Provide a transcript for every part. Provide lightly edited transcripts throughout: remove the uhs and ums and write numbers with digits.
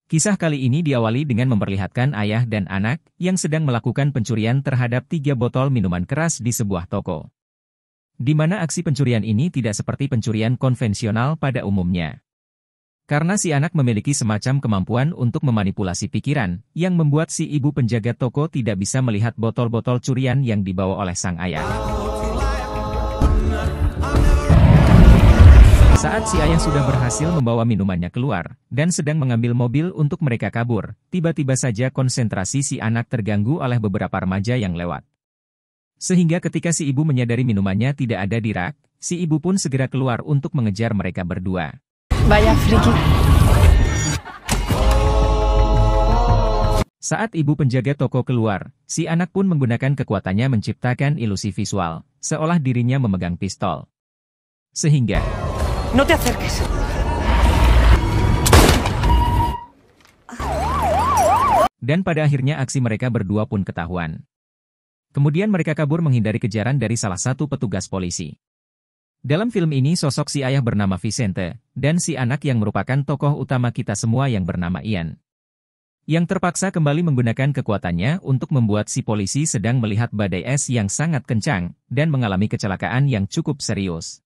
Kisah kali ini diawali dengan memperlihatkan ayah dan anak yang sedang melakukan pencurian terhadap 3 botol minuman keras di sebuah toko. Di mana aksi pencurian ini tidak seperti pencurian konvensional pada umumnya. Karena si anak memiliki semacam kemampuan untuk memanipulasi pikiran, yang membuat si ibu penjaga toko tidak bisa melihat botol-botol curian yang dibawa oleh sang ayah. Saat si ayah sudah berhasil membawa minumannya keluar, dan sedang mengambil mobil untuk mereka kabur, tiba-tiba saja konsentrasi si anak terganggu oleh beberapa remaja yang lewat. Sehingga ketika si ibu menyadari minumannya tidak ada di rak, si ibu pun segera keluar untuk mengejar mereka berdua. Vaya friki. Saat ibu penjaga toko keluar, si anak pun menggunakan kekuatannya menciptakan ilusi visual, seolah dirinya memegang pistol. Sehingga No te acerques. Dan pada akhirnya aksi mereka berdua pun ketahuan. Kemudian mereka kabur menghindari kejaran dari salah satu petugas polisi. Dalam film ini sosok si ayah bernama Vicente, dan si anak yang merupakan tokoh utama kita semua yang bernama Ian. Yang terpaksa kembali menggunakan kekuatannya untuk membuat si polisi sedang melihat badai es yang sangat kencang, dan mengalami kecelakaan yang cukup serius.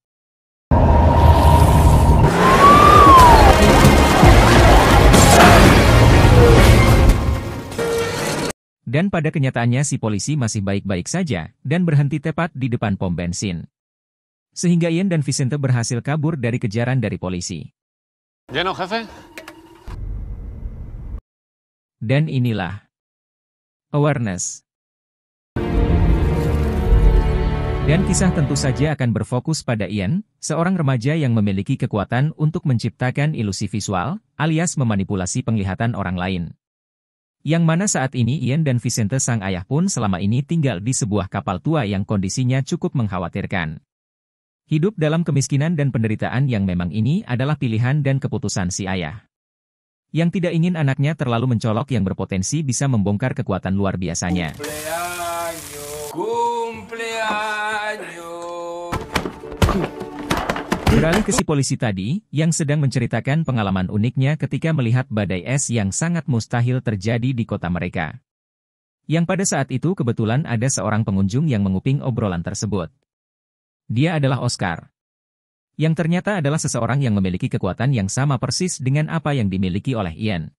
Dan pada kenyataannya si polisi masih baik-baik saja, dan berhenti tepat di depan pom bensin. Sehingga Ian dan Vicente berhasil kabur dari kejaran dari polisi. ¿Lleno, jefe? Dan inilah awareness. Dan kisah tentu saja akan berfokus pada Ian, seorang remaja yang memiliki kekuatan untuk menciptakan ilusi visual, alias memanipulasi penglihatan orang lain. Yang mana saat ini Ian dan Vicente sang ayah pun selama ini tinggal di sebuah kapal tua yang kondisinya cukup mengkhawatirkan. Hidup dalam kemiskinan dan penderitaan yang memang ini adalah pilihan dan keputusan si ayah. Yang tidak ingin anaknya terlalu mencolok yang berpotensi bisa membongkar kekuatan luar biasanya. Beralih ke si polisi tadi, yang sedang menceritakan pengalaman uniknya ketika melihat badai es yang sangat mustahil terjadi di kota mereka. Yang pada saat itu kebetulan ada seorang pengunjung yang menguping obrolan tersebut. Dia adalah Oscar. Yang ternyata adalah seseorang yang memiliki kekuatan yang sama persis dengan apa yang dimiliki oleh Ian.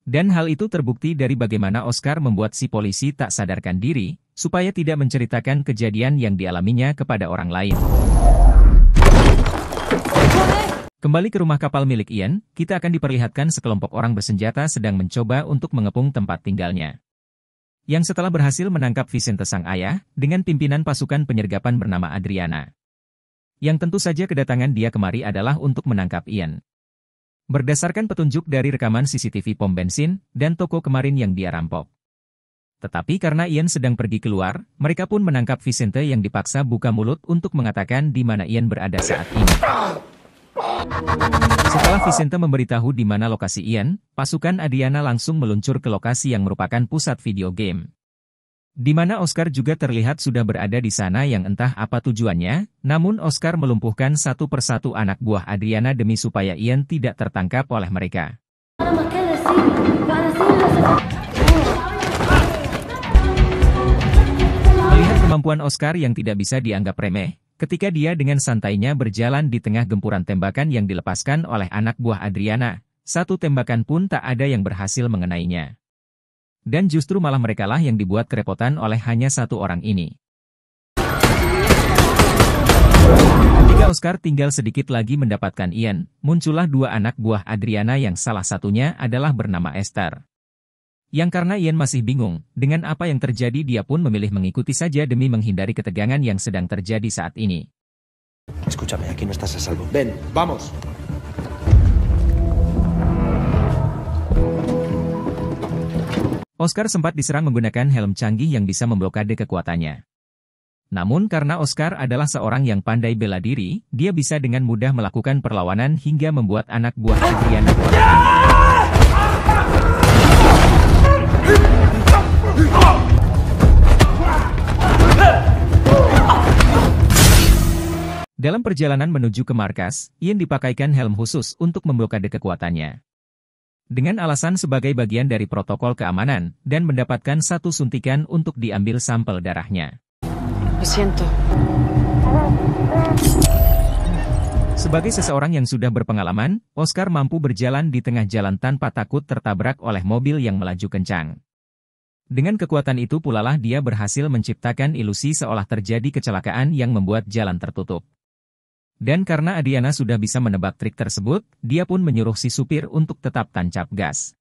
Dan hal itu terbukti dari bagaimana Oscar membuat si polisi tak sadarkan diri, supaya tidak menceritakan kejadian yang dialaminya kepada orang lain. Kembali ke rumah kapal milik Ian, kita akan diperlihatkan sekelompok orang bersenjata sedang mencoba untuk mengepung tempat tinggalnya. Yang setelah berhasil menangkap Vicente sang ayah, dengan pimpinan pasukan penyergapan bernama Adriana. Yang tentu saja kedatangan dia kemari adalah untuk menangkap Ian. Berdasarkan petunjuk dari rekaman CCTV pom bensin, dan toko kemarin yang dia rampok. Tetapi karena Ian sedang pergi keluar, mereka pun menangkap Vicente yang dipaksa buka mulut untuk mengatakan di mana Ian berada saat ini. Setelah Vicente memberitahu di mana lokasi Ian, pasukan Adriana langsung meluncur ke lokasi yang merupakan pusat video game. Di mana Oscar juga terlihat sudah berada di sana yang entah apa tujuannya, namun Oscar melumpuhkan satu persatu anak buah Adriana demi supaya Ian tidak tertangkap oleh mereka. Melihat kemampuan Oscar yang tidak bisa dianggap remeh, ketika dia dengan santainya berjalan di tengah gempuran tembakan yang dilepaskan oleh anak buah Adriana, satu tembakan pun tak ada yang berhasil mengenainya. Dan justru malah merekalah yang dibuat kerepotan oleh hanya satu orang ini. Ketika Oscar tinggal sedikit lagi mendapatkan Ian, muncullah 2 anak buah Adriana yang salah satunya adalah bernama Esther. Yang karena Ian masih bingung dengan apa yang terjadi, dia pun memilih mengikuti saja demi menghindari ketegangan yang sedang terjadi saat ini. Escúchame, aquí no estás a salvo. Ven, vamos. Oscar sempat diserang menggunakan helm canggih yang bisa memblokade kekuatannya. Namun karena Oscar adalah seorang yang pandai bela diri, dia bisa dengan mudah melakukan perlawanan hingga membuat anak buah Adriana Dalam perjalanan menuju ke markas, Ian dipakaikan helm khusus untuk memblokade kekuatannya. dengan alasan sebagai bagian dari protokol keamanan dan mendapatkan satu suntikan untuk diambil sampel darahnya. Lo siento. Sebagai seseorang yang sudah berpengalaman, Oscar mampu berjalan di tengah jalan tanpa takut tertabrak oleh mobil yang melaju kencang. Dengan kekuatan itu pulalah dia berhasil menciptakan ilusi seolah terjadi kecelakaan yang membuat jalan tertutup. Dan karena Adriana sudah bisa menebak trik tersebut, dia pun menyuruh si supir untuk tetap tancap gas.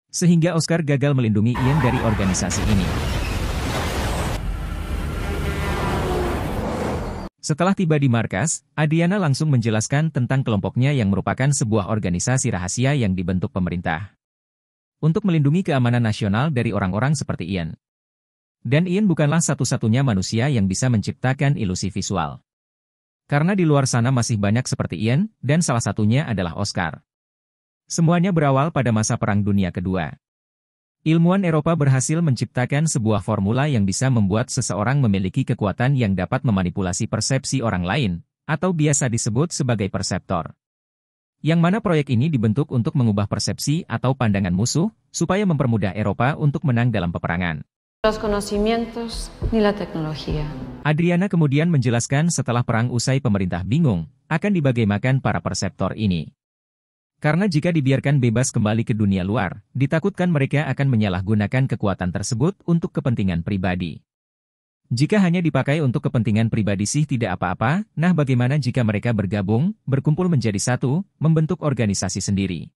Sehingga Oscar gagal melindungi Ian dari organisasi ini. Setelah tiba di markas, Adriana langsung menjelaskan tentang kelompoknya yang merupakan sebuah organisasi rahasia yang dibentuk pemerintah untuk melindungi keamanan nasional dari orang-orang seperti Ian. Dan Ian bukanlah satu-satunya manusia yang bisa menciptakan ilusi visual. Karena di luar sana masih banyak seperti Ian, dan salah satunya adalah Oscar. Semuanya berawal pada masa Perang Dunia Kedua. Ilmuwan Eropa berhasil menciptakan sebuah formula yang bisa membuat seseorang memiliki kekuatan yang dapat memanipulasi persepsi orang lain, atau biasa disebut sebagai perseptor. Yang mana proyek ini dibentuk untuk mengubah persepsi atau pandangan musuh, supaya mempermudah Eropa untuk menang dalam peperangan. Los conocimientos ni la tecnología. Adriana kemudian menjelaskan setelah perang usai pemerintah bingung, akan dibagaimanakan para perseptor ini. Karena jika dibiarkan bebas kembali ke dunia luar, ditakutkan mereka akan menyalahgunakan kekuatan tersebut untuk kepentingan pribadi. Jika hanya dipakai untuk kepentingan pribadi sih tidak apa-apa, nah bagaimana jika mereka bergabung, berkumpul menjadi satu, membentuk organisasi sendiri.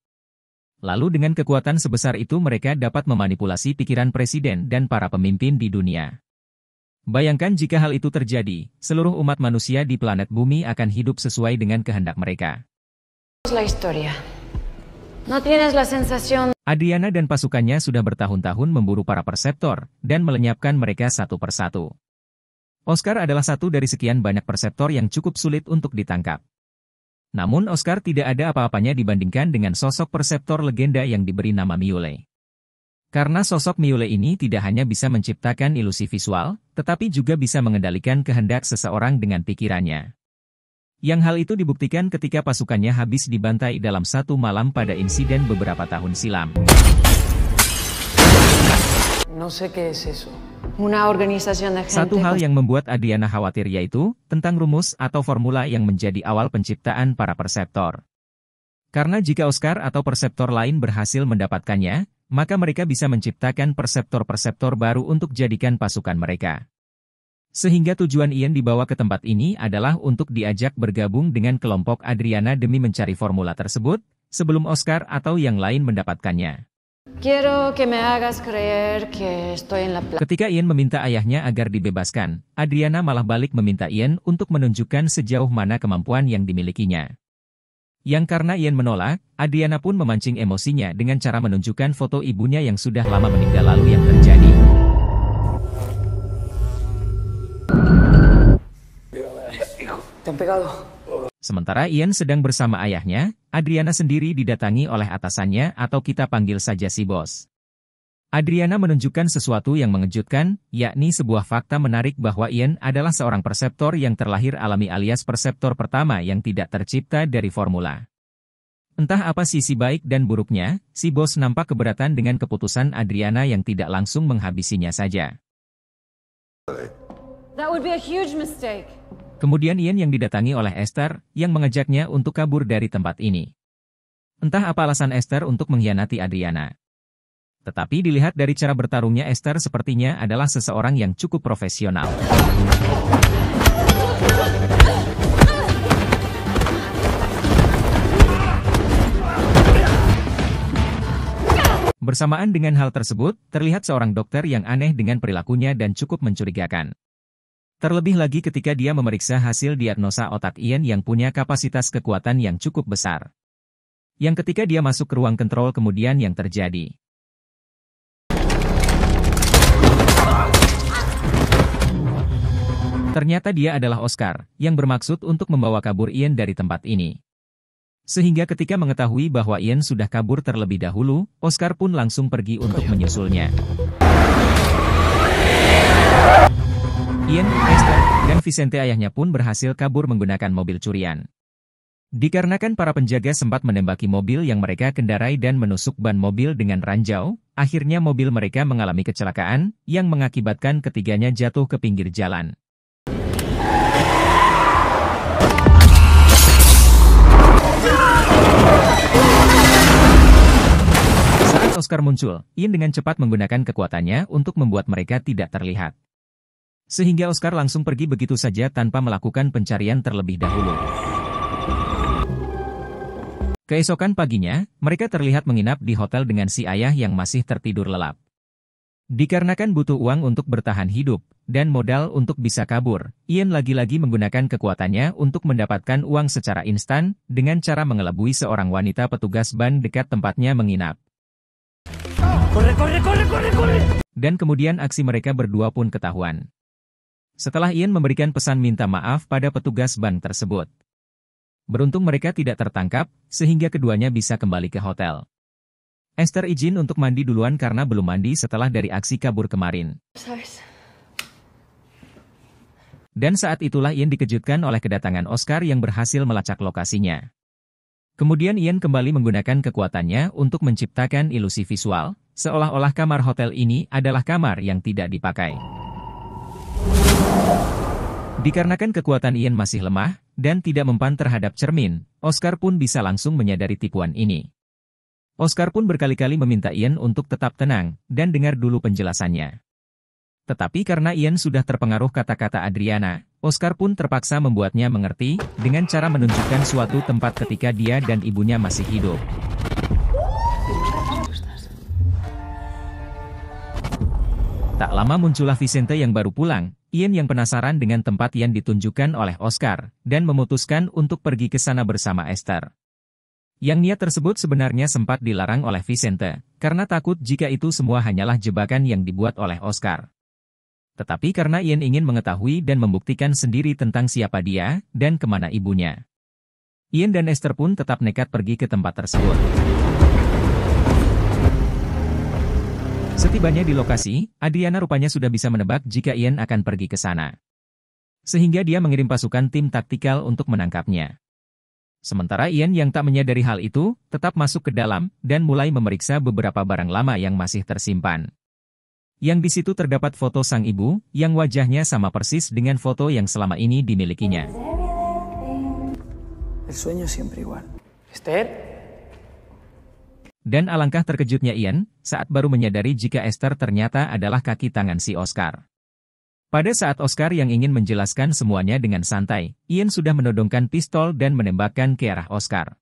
Lalu dengan kekuatan sebesar itu mereka dapat memanipulasi pikiran presiden dan para pemimpin di dunia. Bayangkan jika hal itu terjadi, seluruh umat manusia di planet bumi akan hidup sesuai dengan kehendak mereka. La historia. No tienes la sensación. Adriana dan pasukannya sudah bertahun-tahun memburu para perseptor dan melenyapkan mereka satu persatu. Oscar adalah satu dari sekian banyak perseptor yang cukup sulit untuk ditangkap. Namun Oscar tidak ada apa-apanya dibandingkan dengan sosok perseptor legenda yang diberi nama Mule. Karena sosok Mule ini tidak hanya bisa menciptakan ilusi visual, tetapi juga bisa mengendalikan kehendak seseorang dengan pikirannya. Yang hal itu dibuktikan ketika pasukannya habis dibantai dalam satu malam pada insiden beberapa tahun silam. No sé qué es eso. Una organización de gente. Satu hal yang membuat Adriana khawatir yaitu tentang rumus atau formula yang menjadi awal penciptaan para perseptor. Karena jika Oscar atau perseptor lain berhasil mendapatkannya, maka mereka bisa menciptakan perseptor-perseptor baru untuk jadikan pasukan mereka. Sehingga tujuan Ian dibawa ke tempat ini adalah untuk diajak bergabung dengan kelompok Adriana demi mencari formula tersebut, sebelum Oscar atau yang lain mendapatkannya. Quiero que me hagas creer que estoy en la playa. Ketika Ian meminta ayahnya agar dibebaskan, Adriana malah balik meminta Ian untuk menunjukkan sejauh mana kemampuan yang dimilikinya. Yang karena Ian menolak, Adriana pun memancing emosinya dengan cara menunjukkan foto ibunya yang sudah lama meninggal lalu yang terjadi. Te han pegado. Sementara Ian sedang bersama ayahnya, Adriana sendiri didatangi oleh atasannya atau kita panggil saja si bos. Adriana menunjukkan sesuatu yang mengejutkan, yakni sebuah fakta menarik bahwa Ian adalah seorang perseptor yang terlahir alami alias perseptor pertama yang tidak tercipta dari formula. Entah apa sisi baik dan buruknya, si bos nampak keberatan dengan keputusan Adriana yang tidak langsung menghabisinya saja. That would be a huge mistake. Kemudian Ian yang didatangi oleh Esther, yang mengajaknya untuk kabur dari tempat ini. Entah apa alasan Esther untuk mengkhianati Adriana. Tetapi dilihat dari cara bertarungnya Esther sepertinya adalah seseorang yang cukup profesional. Bersamaan dengan hal tersebut, terlihat seorang dokter yang aneh dengan perilakunya dan cukup mencurigakan. Terlebih lagi ketika dia memeriksa hasil diagnosa otak Ian yang punya kapasitas kekuatan yang cukup besar. Yang ketika dia masuk ke ruang kontrol kemudian yang terjadi. Ternyata dia adalah Oscar, yang bermaksud untuk membawa kabur Ian dari tempat ini. Sehingga ketika mengetahui bahwa Ian sudah kabur terlebih dahulu, Oscar pun langsung pergi untuk menyusulnya. Ian, Esther, dan Vicente ayahnya pun berhasil kabur menggunakan mobil curian. Dikarenakan para penjaga sempat menembaki mobil yang mereka kendarai dan menusuk ban mobil dengan ranjau, akhirnya mobil mereka mengalami kecelakaan yang mengakibatkan ketiganya jatuh ke pinggir jalan. Saat Oscar muncul, Ian dengan cepat menggunakan kekuatannya untuk membuat mereka tidak terlihat. Sehingga Oscar langsung pergi begitu saja tanpa melakukan pencarian terlebih dahulu. Keesokan paginya, mereka terlihat menginap di hotel dengan si ayah yang masih tertidur lelap. Dikarenakan butuh uang untuk bertahan hidup, dan modal untuk bisa kabur, Ian lagi-lagi menggunakan kekuatannya untuk mendapatkan uang secara instan, dengan cara mengelabui seorang wanita petugas ban dekat tempatnya menginap. Corre! Dan kemudian aksi mereka berdua pun ketahuan. Setelah Ian memberikan pesan minta maaf pada petugas bank tersebut. Beruntung mereka tidak tertangkap, sehingga keduanya bisa kembali ke hotel. Esther izin untuk mandi duluan karena belum mandi setelah dari aksi kabur kemarin. Dan saat itulah Ian dikejutkan oleh kedatangan Oscar yang berhasil melacak lokasinya. Kemudian Ian kembali menggunakan kekuatannya untuk menciptakan ilusi visual, seolah-olah kamar hotel ini adalah kamar yang tidak dipakai. Dikarenakan kekuatan Ian masih lemah, dan tidak mempan terhadap cermin, Oscar pun bisa langsung menyadari tipuan ini. Oscar pun berkali-kali meminta Ian untuk tetap tenang, dan dengar dulu penjelasannya. Tetapi karena Ian sudah terpengaruh kata-kata Adriana, Oscar pun terpaksa membuatnya mengerti, dengan cara menunjukkan suatu tempat ketika dia dan ibunya masih hidup. Tak lama muncullah Vicente yang baru pulang. Ian yang penasaran dengan tempat yang ditunjukkan oleh Oscar, dan memutuskan untuk pergi ke sana bersama Esther. Yang niat tersebut sebenarnya sempat dilarang oleh Vicente, karena takut jika itu semua hanyalah jebakan yang dibuat oleh Oscar. Tetapi karena Ian ingin mengetahui dan membuktikan sendiri tentang siapa dia, dan kemana ibunya. Ian dan Esther pun tetap nekat pergi ke tempat tersebut. Setibanya di lokasi, Adriana rupanya sudah bisa menebak jika Ian akan pergi ke sana. Sehingga dia mengirim pasukan tim taktikal untuk menangkapnya. Sementara Ian yang tak menyadari hal itu, tetap masuk ke dalam, dan mulai memeriksa beberapa barang lama yang masih tersimpan. Yang di situ terdapat foto sang ibu, yang wajahnya sama persis dengan foto yang selama ini dimilikinya. El sueño siempre igual. Esther? Dan alangkah terkejutnya Ian, saat baru menyadari jika Esther ternyata adalah kaki tangan si Oscar. Pada saat Oscar yang ingin menjelaskan semuanya dengan santai, Ian sudah menodongkan pistol dan menembakkan ke arah Oscar.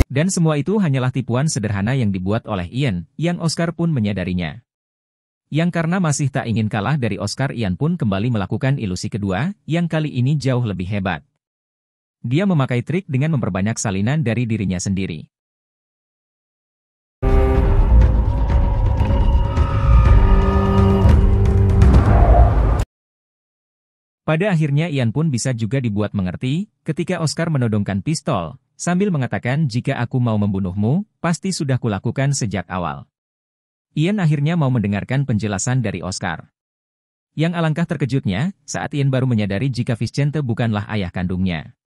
Dan semua itu hanyalah tipuan sederhana yang dibuat oleh Ian, yang Oscar pun menyadarinya. Yang karena masih tak ingin kalah dari Oscar, Ian pun kembali melakukan ilusi kedua, yang kali ini jauh lebih hebat. Dia memakai trik dengan memperbanyak salinan dari dirinya sendiri. Pada akhirnya Ian pun bisa juga dibuat mengerti, ketika Oscar menodongkan pistol, sambil mengatakan jika aku mau membunuhmu, pasti sudah kulakukan sejak awal. Ian akhirnya mau mendengarkan penjelasan dari Oscar. Yang alangkah terkejutnya, saat Ian baru menyadari jika Vicente bukanlah ayah kandungnya.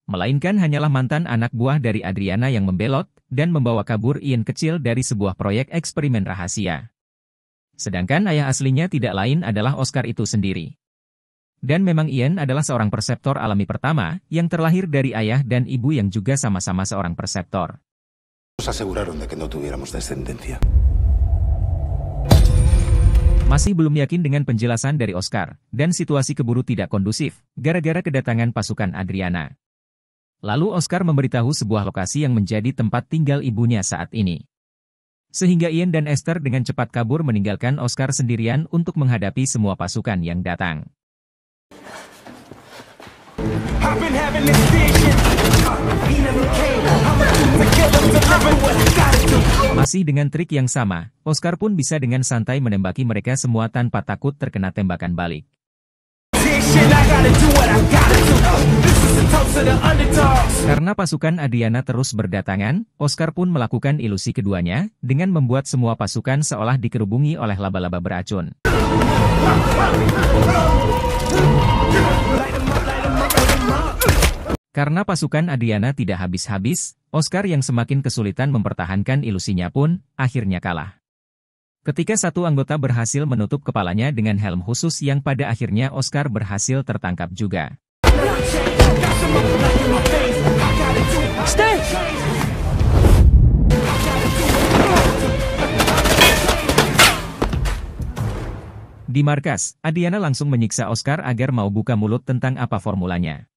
Melainkan hanyalah mantan anak buah dari Adriana yang membelot, dan membawa kabur Ian kecil dari sebuah proyek eksperimen rahasia. Sedangkan ayah aslinya tidak lain adalah Oscar itu sendiri. Dan memang Ian adalah seorang perseptor alami pertama, yang terlahir dari ayah dan ibu yang juga sama-sama seorang perseptor. Nos aseguraron de que no tuviéramos descendencia. Masih belum yakin dengan penjelasan dari Oscar, dan situasi keburu tidak kondusif, gara-gara kedatangan pasukan Adriana. Lalu Oscar memberitahu sebuah lokasi yang menjadi tempat tinggal ibunya saat ini. Sehingga Ian dan Esther dengan cepat kabur meninggalkan Oscar sendirian untuk menghadapi semua pasukan yang datang. Masih dengan trik yang sama, Oscar pun bisa dengan santai menembaki mereka semua tanpa takut terkena tembakan balik. Karena pasukan Adriana terus berdatangan, Oscar pun melakukan ilusi keduanya, dengan membuat semua pasukan seolah dikerubungi oleh laba-laba beracun. Karena pasukan Adriana tidak habis-habis, Oscar yang semakin kesulitan mempertahankan ilusinya pun akhirnya kalah. Ketika satu anggota berhasil menutup kepalanya dengan helm khusus yang pada akhirnya Oscar berhasil tertangkap juga. Di markas, Adriana langsung menyiksa Oscar agar mau buka mulut tentang apa formulanya.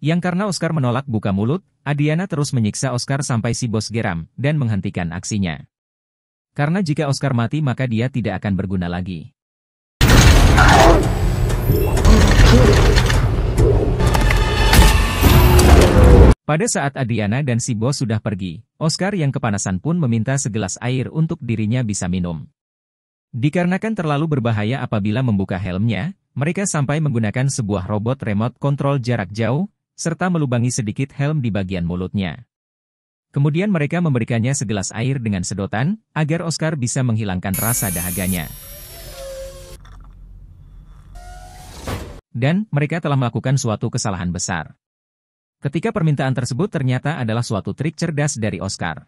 Yang karena Oscar menolak buka mulut, Adriana terus menyiksa Oscar sampai si bos geram dan menghentikan aksinya. Karena jika Oscar mati maka dia tidak akan berguna lagi. Pada saat Adriana dan si bos sudah pergi, Oscar yang kepanasan pun meminta segelas air untuk dirinya bisa minum. Dikarenakan terlalu berbahaya apabila membuka helmnya, mereka sampai menggunakan sebuah robot remote control jarak jauh, serta melubangi sedikit helm di bagian mulutnya. Kemudian mereka memberikannya segelas air dengan sedotan, agar Oscar bisa menghilangkan rasa dahaganya. Dan, mereka telah melakukan suatu kesalahan besar. Ketika permintaan tersebut ternyata adalah suatu trik cerdas dari Oscar.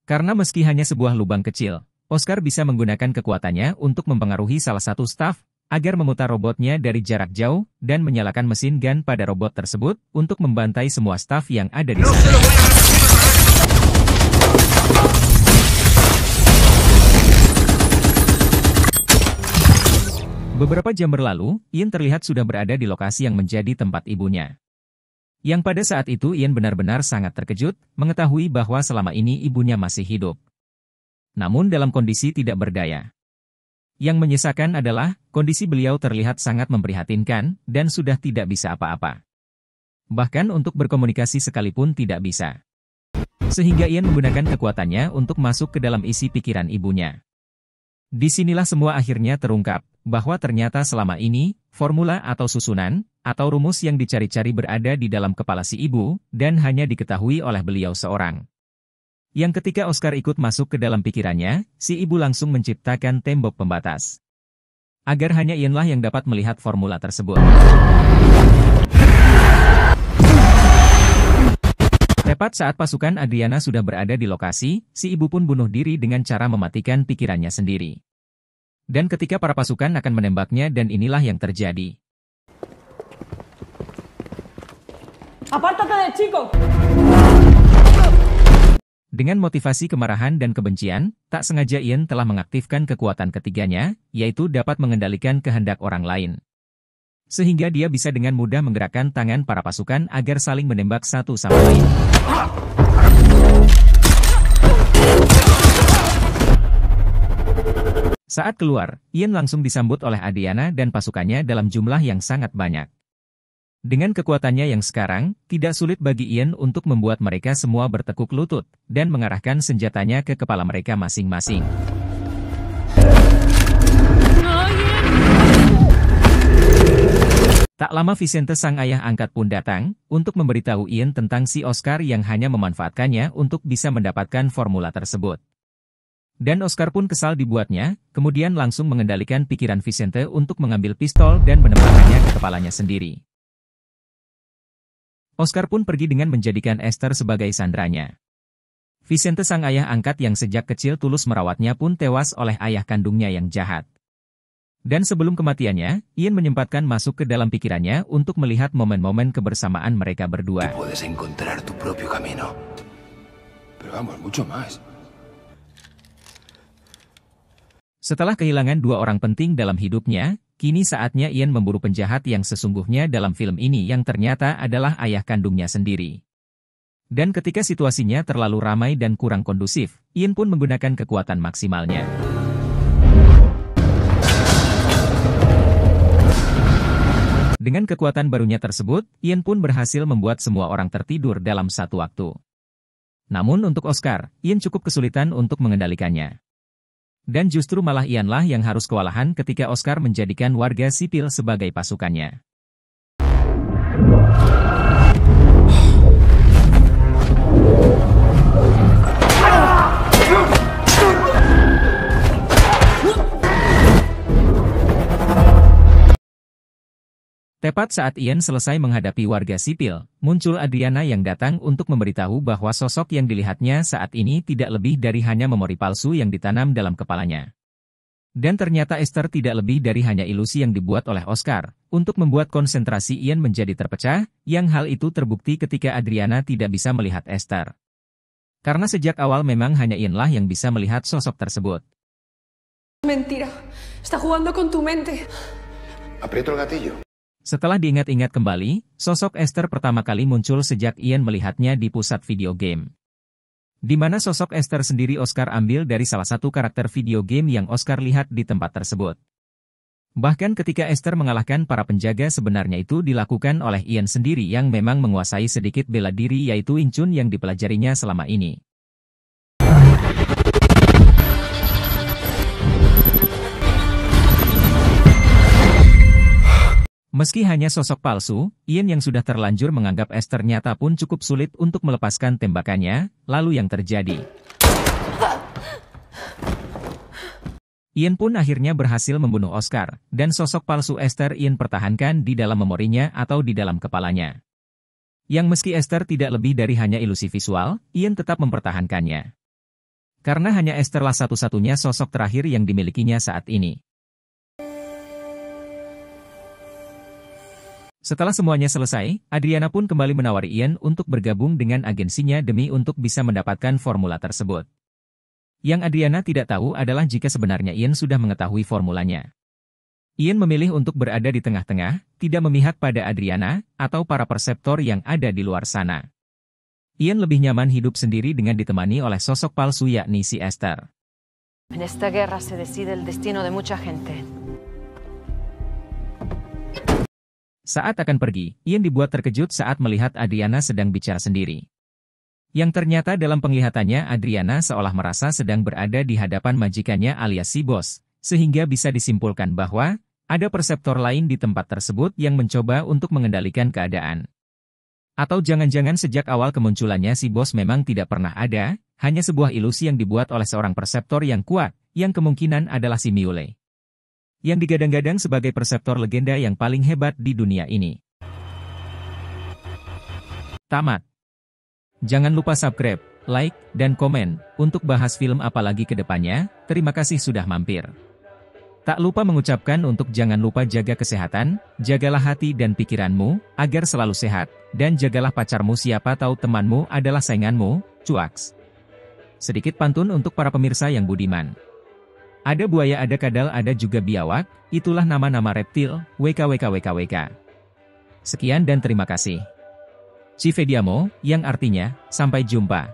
Karena meski hanya sebuah lubang kecil, Oscar bisa menggunakan kekuatannya untuk mempengaruhi salah satu staf, agar memutar robotnya dari jarak jauh, dan menyalakan mesin gun pada robot tersebut, untuk membantai semua staf yang ada di sana. Beberapa jam berlalu, Ian terlihat sudah berada di lokasi yang menjadi tempat ibunya. Yang pada saat itu Ian benar-benar sangat terkejut, mengetahui bahwa selama ini ibunya masih hidup. Namun dalam kondisi tidak berdaya. Yang menyesakan adalah, kondisi beliau terlihat sangat memprihatinkan, dan sudah tidak bisa apa-apa. Bahkan untuk berkomunikasi sekalipun tidak bisa. Sehingga Ian menggunakan kekuatannya untuk masuk ke dalam isi pikiran ibunya. Disinilah semua akhirnya terungkap, bahwa ternyata selama ini, formula atau susunan, atau rumus yang dicari-cari berada di dalam kepala si ibu, dan hanya diketahui oleh beliau seorang. Yang ketika Oscar ikut masuk ke dalam pikirannya, si ibu langsung menciptakan tembok pembatas. Agar hanya Ianlah yang dapat melihat formula tersebut. Tepat saat pasukan Adriana sudah berada di lokasi, si ibu pun bunuh diri dengan cara mematikan pikirannya sendiri. Dan ketika para pasukan akan menembaknya dan inilah yang terjadi. ¡Apártate del chico! Dengan motivasi kemarahan dan kebencian, tak sengaja Ian telah mengaktifkan kekuatan ketiganya, yaitu dapat mengendalikan kehendak orang lain. Sehingga dia bisa dengan mudah menggerakkan tangan para pasukan agar saling menembak satu sama lain. Saat keluar, Ian langsung disambut oleh Adriana dan pasukannya dalam jumlah yang sangat banyak. Dengan kekuatannya yang sekarang, tidak sulit bagi Ian untuk membuat mereka semua bertekuk lutut, dan mengarahkan senjatanya ke kepala mereka masing-masing. Tak lama Vicente sang ayah angkat pun datang, untuk memberitahu Ian tentang si Oscar yang hanya memanfaatkannya untuk bisa mendapatkan formula tersebut. Dan Oscar pun kesal dibuatnya, kemudian langsung mengendalikan pikiran Vicente untuk mengambil pistol dan menembakkannya ke kepalanya sendiri. Oscar pun pergi dengan menjadikan Esther sebagai sandranya. Vicente sang ayah angkat yang sejak kecil tulus merawatnya pun tewas oleh ayah kandungnya yang jahat. Dan sebelum kematiannya, Ian menyempatkan masuk ke dalam pikirannya untuk melihat momen-momen kebersamaan mereka berdua. Puedes encontrar tu propio camino. Pero vamos, mucho más. Setelah kehilangan dua orang penting dalam hidupnya, kini saatnya Ian memburu penjahat yang sesungguhnya dalam film ini yang ternyata adalah ayah kandungnya sendiri. Dan ketika situasinya terlalu ramai dan kurang kondusif, Ian pun menggunakan kekuatan maksimalnya. Dengan kekuatan barunya tersebut, Ian pun berhasil membuat semua orang tertidur dalam satu waktu. Namun untuk Oscar, Ian cukup kesulitan untuk mengendalikannya. Dan justru malah Ianlah yang harus kewalahan ketika Oscar menjadikan warga sipil sebagai pasukannya. Tepat saat Ian selesai menghadapi warga sipil, muncul Adriana yang datang untuk memberitahu bahwa sosok yang dilihatnya saat ini tidak lebih dari hanya memori palsu yang ditanam dalam kepalanya. Dan ternyata Esther tidak lebih dari hanya ilusi yang dibuat oleh Oscar, untuk membuat konsentrasi Ian menjadi terpecah, yang hal itu terbukti ketika Adriana tidak bisa melihat Esther. Karena sejak awal memang hanya Ian-lah yang bisa melihat sosok tersebut. Mentira, está jugando con tu mente. Aprieto el gatillo. Setelah diingat-ingat kembali, sosok Esther pertama kali muncul sejak Ian melihatnya di pusat video game. Di mana sosok Esther sendiri Oscar ambil dari salah satu karakter video game yang Oscar lihat di tempat tersebut. Bahkan ketika Esther mengalahkan para penjaga sebenarnya itu dilakukan oleh Ian sendiri yang memang menguasai sedikit bela diri yaitu Wing Chun yang dipelajarinya selama ini. Meski hanya sosok palsu, Ian yang sudah terlanjur menganggap Esther nyata pun cukup sulit untuk melepaskan tembakannya, lalu yang terjadi. Ian pun akhirnya berhasil membunuh Oscar, dan sosok palsu Esther Ian pertahankan di dalam memorinya atau di dalam kepalanya. Yang meski Esther tidak lebih dari hanya ilusi visual, Ian tetap mempertahankannya. Karena hanya Estherlah satu-satunya sosok terakhir yang dimilikinya saat ini. Setelah semuanya selesai, Adriana pun kembali menawari Ian untuk bergabung dengan agensinya demi untuk bisa mendapatkan formula tersebut. Yang Adriana tidak tahu adalah jika sebenarnya Ian sudah mengetahui formulanya. Ian memilih untuk berada di tengah-tengah, tidak memihak pada Adriana, atau para perseptor yang ada di luar sana. Ian lebih nyaman hidup sendiri dengan ditemani oleh sosok palsu yakni si Esther. En esta guerra se decide el destino de mucha gente. Saat akan pergi, Ian dibuat terkejut saat melihat Adriana sedang bicara sendiri. Yang ternyata dalam penglihatannya Adriana seolah merasa sedang berada di hadapan majikannya alias si bos, sehingga bisa disimpulkan bahwa ada perseptor lain di tempat tersebut yang mencoba untuk mengendalikan keadaan. Atau jangan-jangan sejak awal kemunculannya si bos memang tidak pernah ada, hanya sebuah ilusi yang dibuat oleh seorang perseptor yang kuat, yang kemungkinan adalah si Mule. Yang digadang-gadang sebagai perseptor legenda yang paling hebat di dunia ini. Tamat. Jangan lupa subscribe, like, dan komen, untuk bahas film apalagi ke depannya. Terima kasih sudah mampir. Tak lupa mengucapkan untuk jangan lupa jaga kesehatan, jagalah hati dan pikiranmu, agar selalu sehat, dan jagalah pacarmu siapa tahu temanmu adalah sainganmu, cuaks. Sedikit pantun untuk para pemirsa yang budiman. Ada buaya, ada kadal, ada juga biawak, itulah nama-nama reptil, WKWKWKWK. Sekian dan terima kasih. Ci vediamo, yang artinya, sampai jumpa.